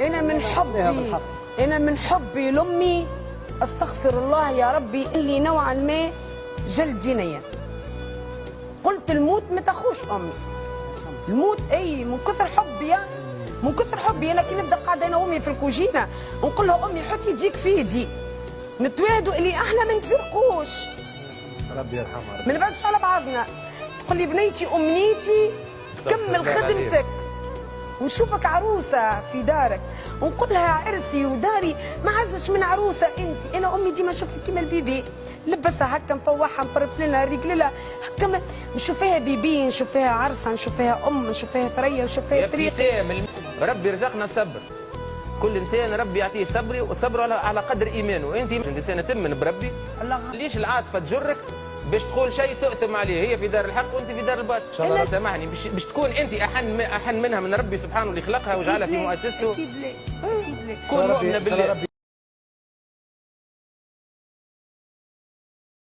انا من حبي لامي استغفر الله يا ربي اللي نوعا ما جلد نيا. قلت الموت ما تاخوش امي، الموت اي من كثر حبي، من كثر حبي انا كي نبدا قاعده انا وامي في الكوجينه ونقول لها امي حطي يديك في يدي، نتوادوا اللي احنا ما نتفرقوش، ربي يرحمها، ما نبعدش على بعضنا. تقول لي بنيتي امنيتي كمل خدمتك ونشوفك عروسه في دارك، ونقول لها عرسي وداري ما عزش من عروسه انت. انا امي ديما نشوفها كيما البيبي، لبسها هكا مفوحها مفرفلها رجلها هكا، نشوف فيها بيبي، نشوف فيها عرسه، نشوف فيها نشوف فيها ثريا، نشوف فيها طريق. ربي يرزقنا الصبر، كل انسان ربي يعطيه صبر على قدر ايمانه. انت انسانه تؤمن بربي، ليش العاطفه تجرك باش تقول شيء تؤثم عليه؟ هي في دار الحق وانت في دار الباطل. ان شاء الله سامحني، باش تكون انت احن منها من ربي سبحانه اللي خلقها وجعلها في مؤسسته. اكيد لا، اكيد لا. كون مؤمنه بالله.